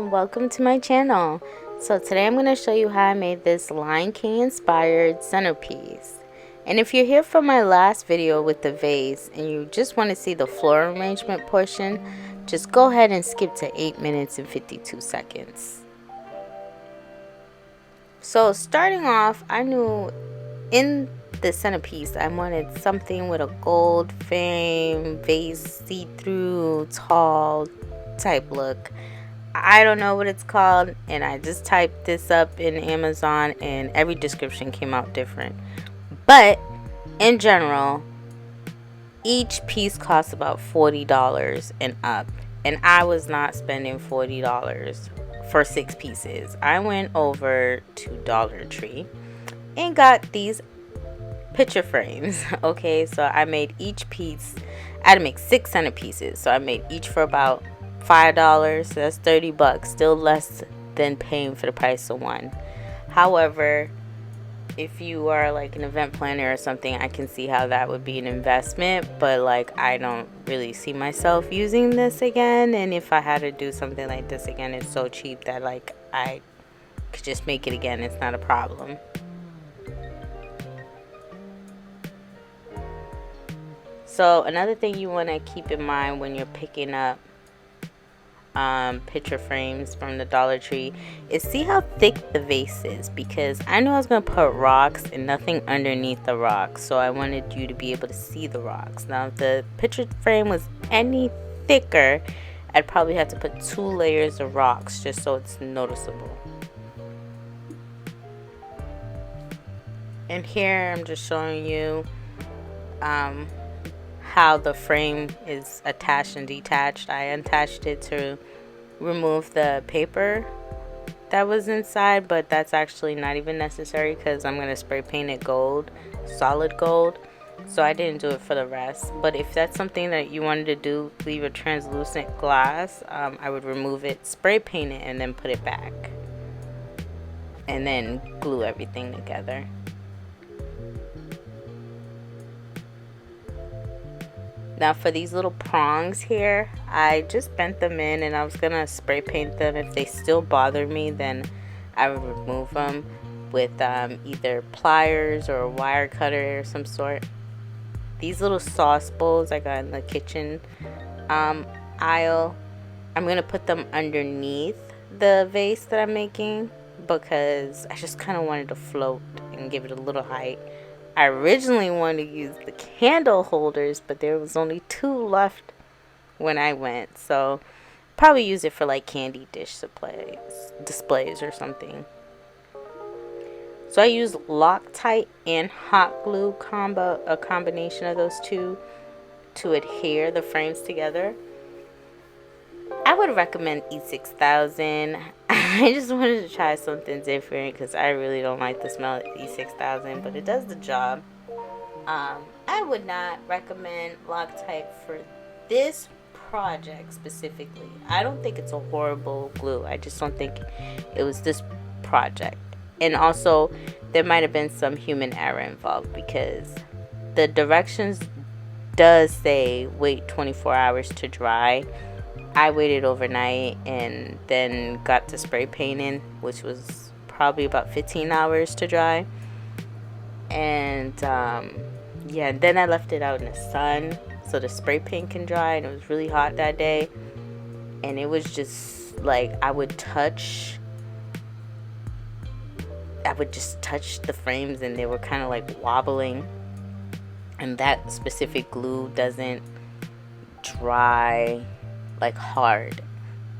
and welcome to my channel. So today I'm going to show you how I made this Lion King inspired centerpiece. And if you're here from my last video with the vase and you just want to see the floral arrangement portion, just go ahead and skip to 8 minutes and 52 seconds. So starting off, I knew in the centerpiece I wanted something with a gold frame, vase, see-through, tall type look. I don't know what it's called, and I just typed this up in Amazon and every description came out different. But in general, each piece costs about $40 and up, and I was not spending $40 for 6 pieces. I went over to Dollar Tree and got these picture frames. Okay, so I made each piece, I had to make 6 centerpieces, so I made each for about $5, so that's $30, still less than paying for the price of one. However, if you are like an event planner or something, I can see how that would be an investment, but like I don't really see myself using this again, and if I had to do something like this again, it's so cheap that like I could just make it again. It's not a problem. So another thing you want to keep in mind when you're picking up picture frames from the Dollar Tree is see how thick the vase is, because I knew I was going to put rocks and nothing underneath the rocks, so I wanted you to be able to see the rocks. Now if the picture frame was any thicker, I'd probably have to put 2 layers of rocks just so it's noticeable. And here I'm just showing you how the frame is attached and detached. I unattached it to remove the paper that was inside, but that's actually not even necessary because I'm going to spray paint it gold, solid gold, so I didn't do it for the rest. But if that's something that you wanted to do, leave a translucent glass, I would remove it, spray paint it, and then put it back, and then glue everything together. Now for these little prongs here, I just bent them in and I was going to spray paint them. If they still bother me, then I would remove them with either pliers or a wire cutter or some sort. These little sauce bowls I got in the kitchen aisle, I'm going to put them underneath the vase that I'm making because I just kind of wanted to float and give it a little height. I originally wanted to use the candle holders, but there was only 2 left when I went, so probably use it for like candy dish displays or something. So I used Loctite and hot glue a combination of those two to adhere the frames together. I would recommend E6000. I just wanted to try something different because I really don't like the smell of E6000, but it does the job. I would not recommend Loctite for this project specifically. I don't think it's a horrible glue. I just don't think it was this project. And also, there might have been some human error involved because the directions does say wait 24 hours to dry. I waited overnight and then got to spray painting, which was probably about 15 hours to dry. And yeah, then I left it out in the sun so the spray paint can dry, and it was really hot that day. And it was just like I would just touch the frames and they were kind of like wobbling. And that specific glue doesn't dry like hard.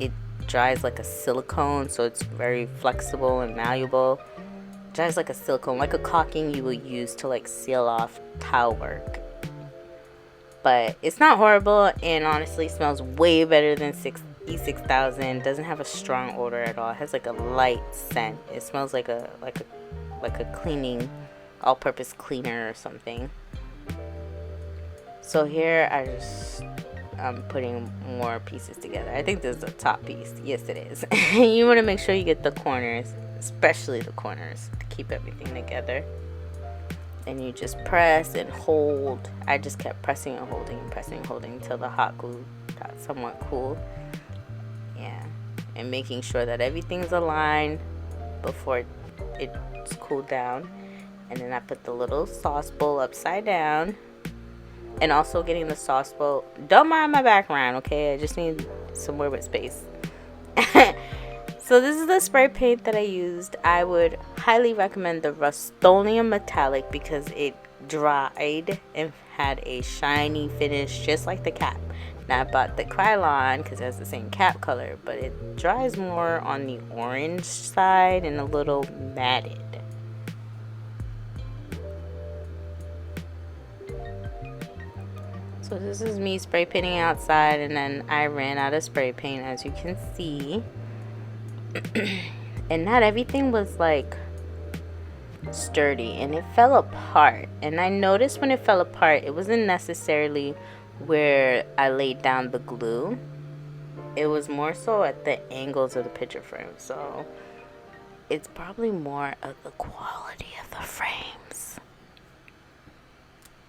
It dries like a silicone, so it's very flexible and malleable. It dries like a silicone, like a caulking you will use to like seal off tile work. But it's not horrible, and honestly smells way better than E6000. Doesn't have a strong odor at all. It has like a light scent. It smells like a cleaning, all-purpose cleaner or something. So here I'm putting more pieces together. I think this is the top piece. Yes, it is. You want to make sure you get the corners, especially the corners, to keep everything together. And you just press and hold. I just kept pressing and holding until the hot glue got somewhat cool. Yeah. and making sure that everything's aligned before it's cooled down. And then I put the little sauce bowl upside down, and also getting the sauce bowl, don't mind my background, okay? I just need somewhere with space. So this is the spray paint that I used. I would highly recommend the Rust-Oleum Metallic because it dried and had a shiny finish just like the cap. Now I bought the Krylon because it has the same cap color, but it dries more on the orange side and a little matted. So this is me spray painting outside, and then I ran out of spray paint, as you can see. And not everything was like sturdy, and it fell apart. And I noticed when it fell apart, it wasn't necessarily where I laid down the glue. It was more so at the angles of the picture frame. So it's probably more of the quality of the frames.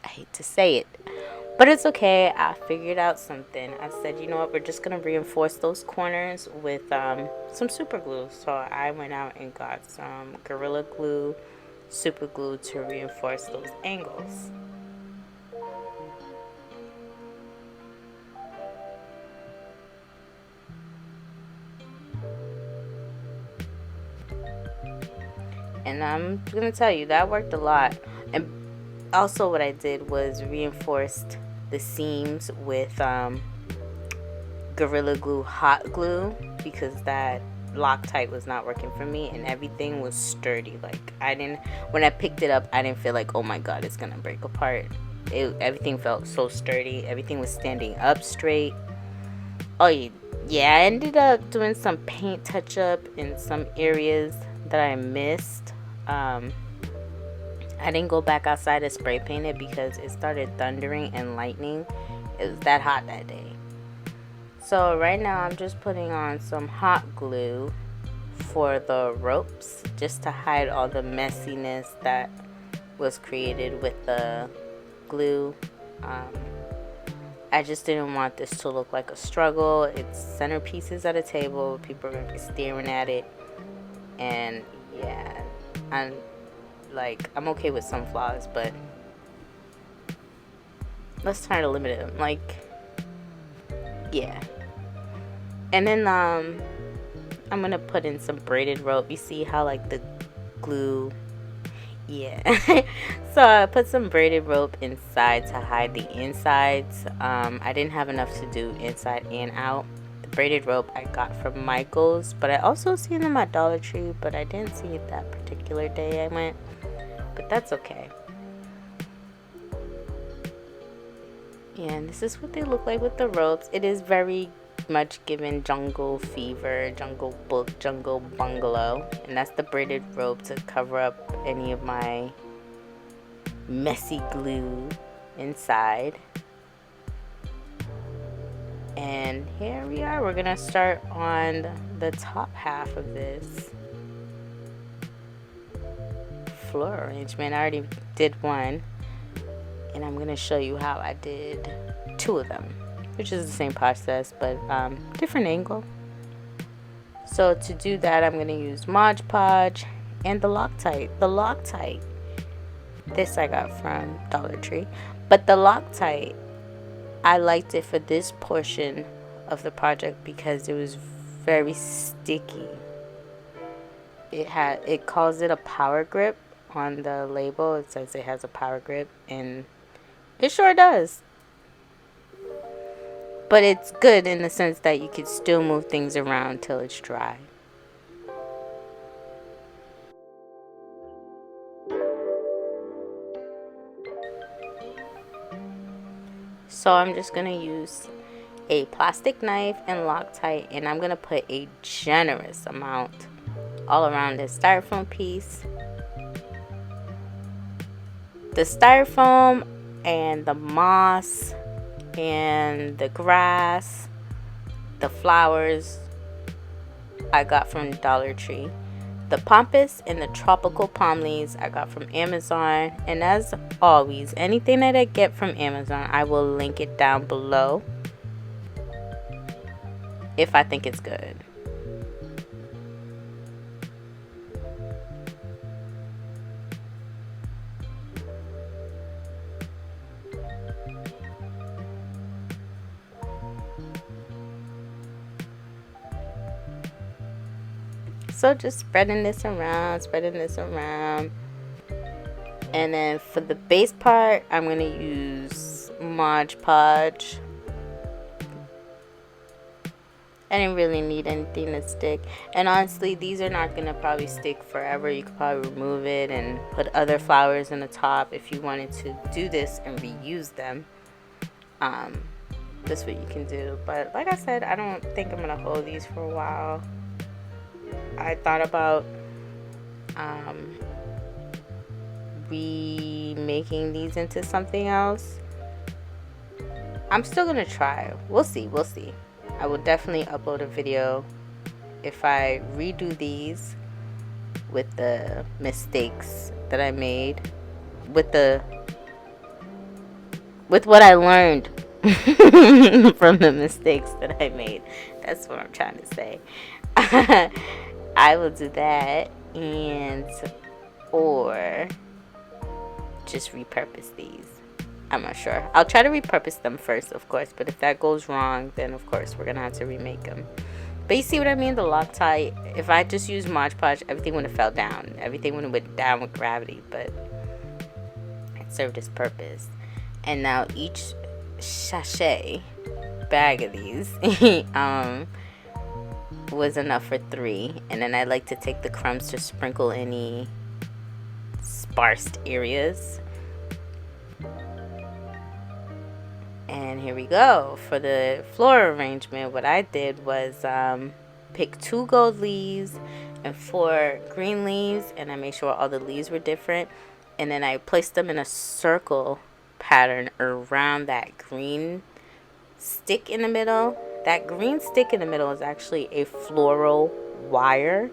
I hate to say it, but it's okay. I figured out something. I said, you know what, we're just gonna reinforce those corners with some super glue. So I went out and got some Gorilla Glue, super glue, to reinforce those angles. And I'm gonna tell you, that worked a lot. And also what I did was reinforced the seams with Gorilla Glue hot glue, because that Loctite was not working for me, and everything was sturdy. Like, when I picked it up, I didn't feel like, oh my god, it's gonna break apart. Everything felt so sturdy. Everything was standing up straight. Oh yeah, I ended up doing some paint touch up in some areas that I missed. I didn't go back outside to spray paint it because it started thundering and lightning. It was that hot that day. So right now I'm just putting on some hot glue for the ropes, just to hide all the messiness that was created with the glue. I just didn't want this to look like a struggle. It's centerpieces at a table. People are going to be staring at it. And yeah, I'm okay with some flaws, but let's try to limit them. Like, yeah. And then I'm gonna put in some braided rope. You see how like the glue, yeah. So I put some braided rope inside to hide the insides. I didn't have enough to do inside and out. The braided rope I got from Michael's, but I also seen them at Dollar Tree, but I didn't see it that particular day I went. But that's okay. Yeah, and this is what they look like with the ropes. It is very much given Jungle Fever, Jungle Book, Jungle Bungalow. And that's the braided rope to cover up any of my messy glue inside. And here we are. We're gonna start on the top half of this floor arrangement. I already did one, and I'm gonna show you how I did two of them, which is the same process but different angle. So to do that, I'm gonna use Mod Podge and the Loctite. This I got from Dollar Tree, but the Loctite, I liked it for this portion of the project because it was very sticky. It calls it a power grip. On the label it says it has a power grip, and it sure does. But it's good in the sense that you can still move things around till it's dry. So I'm just gonna use a plastic knife and Loctite, and I'm gonna put a generous amount all around this styrofoam piece. The styrofoam and the moss and the grass, the flowers, I got from Dollar Tree. The pampas and the tropical palm leaves I got from Amazon. And as always, anything that I get from Amazon, I will link it down below if I think it's good. So just spreading this around. And then for the base part, I'm going to use Mod Podge. I didn't really need anything to stick. And honestly, these are not going to probably stick forever. You could probably remove it and put other flowers in the top if you wanted to do this and reuse them. That's what you can do. But like I said, I don't think I'm going to hold these for a while. I thought about remaking these into something else. I'm still going to try. We'll see. I will definitely upload a video if I redo these with the mistakes that I made, with what I learned from the mistakes that I made. That's what I'm trying to say. I will do that, or just repurpose these. I'm not sure. I'll try to repurpose them first, of course, but if that goes wrong, then of course we're gonna have to remake them. But you see what I mean? The Loctite, if I just used Mod Podge, everything would have fell down. Everything would have went down with gravity, but it served its purpose. And now each sachet bag of these was enough for 3. And then I like to take the crumbs to sprinkle any sparse areas. And here we go. For the floral arrangement, what I did was pick 2 gold leaves and 4 green leaves, and I made sure all the leaves were different, and then I placed them in a circle pattern around that green stick in the middle. That green stick in the middle is actually a floral wire.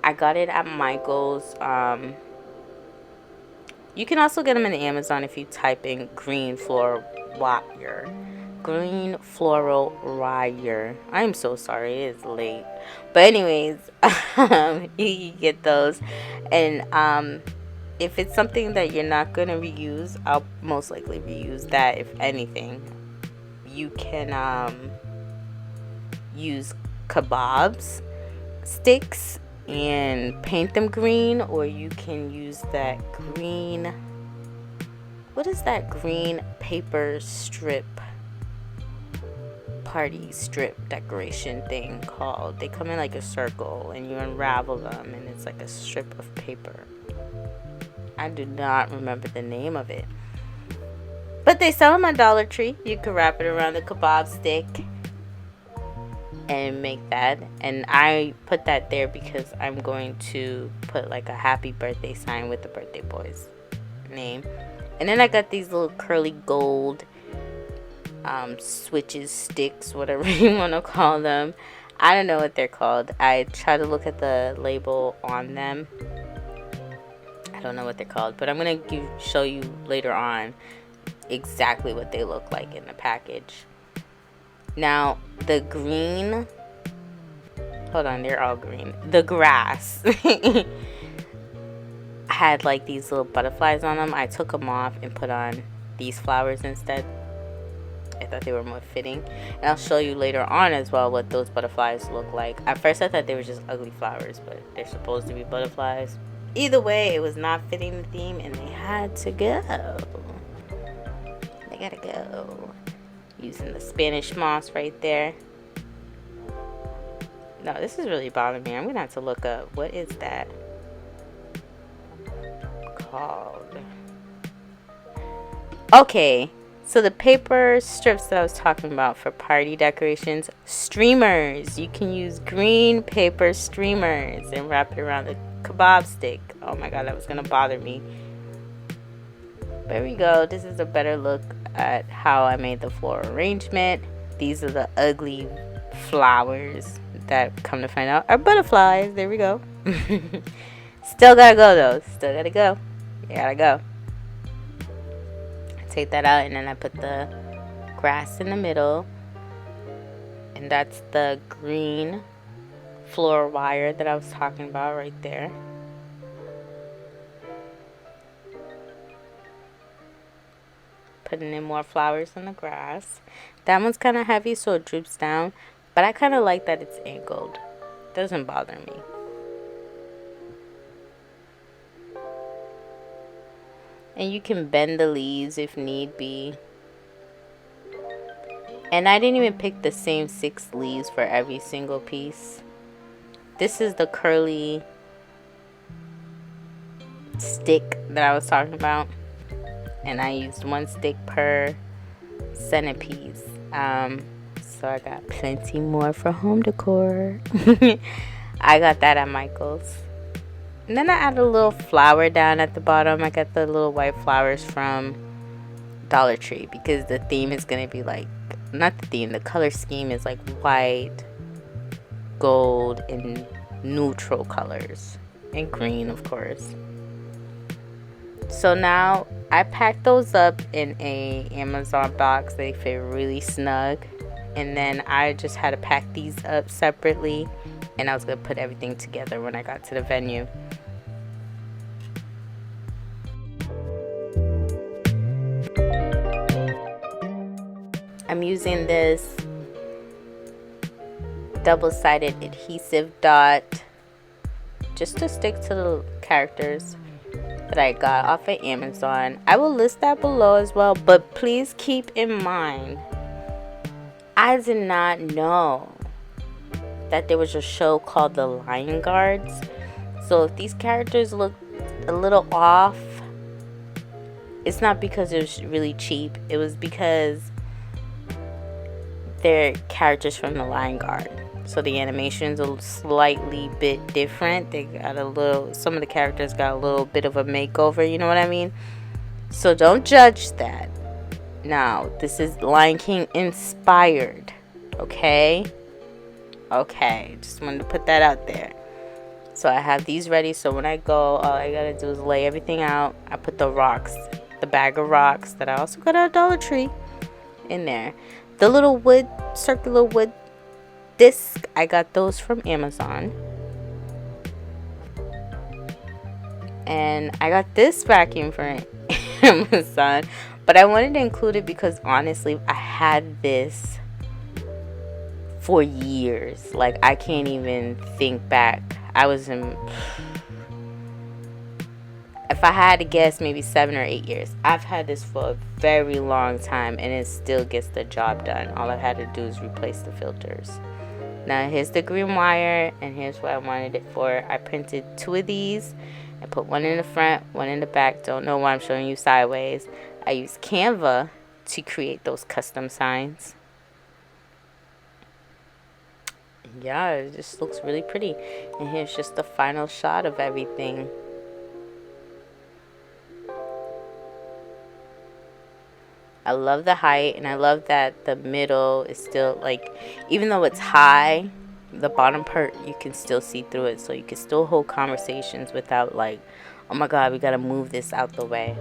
I got it at Michael's. You can also get them in Amazon if you type in green floral wire. Green floral wire. I'm so sorry, it is late. But anyways, you get those. And if it's something that you're not going to reuse, I'll most likely reuse that. If anything, you can use kebabs sticks and paint them green, or you can use that green, what is that green paper strip, party strip decoration thing called? They come in like a circle and you unravel them and it's like a strip of paper. I do not remember the name of it, but they sell them at Dollar Tree. You can wrap it around the kebab stick and make that. And I put that there because I'm going to put like a happy birthday sign with the birthday boy's name. And then I got these little curly gold switches, sticks, whatever you want to call them. I don't know what they're called. I try to look at the label on them. I don't know what they're called, but I'm going to show you later on exactly what they look like in the package. Now, the green, hold on, they're all green. The grass had like these little butterflies on them. I took them off and put on these flowers instead. I thought they were more fitting. And I'll show you later on as well what those butterflies look like. At first I thought they were just ugly flowers, but they're supposed to be butterflies. Either way, it was not fitting the theme and they had to go. They gotta go. Using the Spanish moss right there. No, this is really bothering me. I'm gonna have to look up what is that called. Okay, so the paper strips that I was talking about for party decorations, streamers. You can use green paper streamers and wrap it around the kebab stick. Oh my god, that was gonna bother me. There we go. This is a better look at how I made the floral arrangement. These are the ugly flowers that, come to find out, are butterflies. There we go. Still gotta go though. Still gotta go. You gotta go. Take that out, and then I put the grass in the middle, and that's the green floral wire that I was talking about right there. Putting in more flowers in the grass. That one's kind of heavy, so it droops down, but I kind of like that it's angled. Doesn't bother me. And you can bend the leaves if need be. And I didn't even pick the same 6 leaves for every single piece. This is the curly stick that I was talking about. And I used 1 stick per centerpiece. So I got plenty more for home decor. I got that at Michael's. And then I added a little flower down at the bottom. I got the little white flowers from Dollar Tree because the theme is going to be like, not the theme, the color scheme is like white, gold, and neutral colors. And green, of course. So now I packed those up in a Amazon box. They fit really snug. And then I just had to pack these up separately. And I was going to put everything together when I got to the venue. I'm using this double-sided adhesive dot just to stick to the characters that I got off of Amazon. I will list that below as well, but please keep in mind, I did not know that there was a show called The Lion Guards. So if these characters look a little off, it's not because it was really cheap. It was because they're characters from the Lion Guard. So the animation's a slightly bit different. They got a little, some of the characters got a little bit of a makeover, you know what I mean? So don't judge that. Now, this is Lion King inspired, okay? Okay, just wanted to put that out there. So I have these ready, so when I go, all I gotta do is lay everything out. I put the rocks, the bag of rocks that I also got at Dollar Tree in there. The little wood, circular wood disc, I got those from Amazon. And I got this vacuum from Amazon. But I wanted to include it because honestly, I had this for years. Like, I can't even think back. I was in, if I had to guess, maybe 7 or 8 years. I've had this for a very long time and it still gets the job done. All I had to do is replace the filters. Now here's the green wire and here's what I wanted it for. I printed 2 of these. I put one in the front, one in the back. Don't know why I'm showing you sideways. I used Canva to create those custom signs. Yeah, it just looks really pretty. And here's just the final shot of everything. I love the height, and I love that the middle is still, like, even though it's high, the bottom part, you can still see through it. So you can still hold conversations without, like, oh my God, we gotta move this out the way.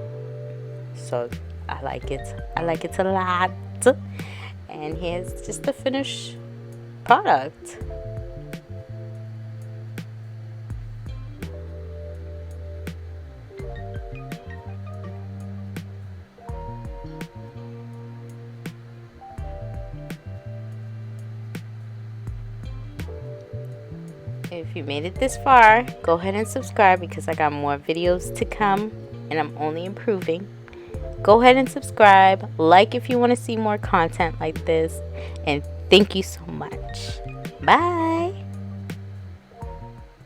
So I like it. I like it a lot. And here's just the finished product. If you made it this far, go ahead and subscribe because I got more videos to come and I'm only improving. Go ahead and subscribe, like if you want to see more content like this, and thank you so much. Bye.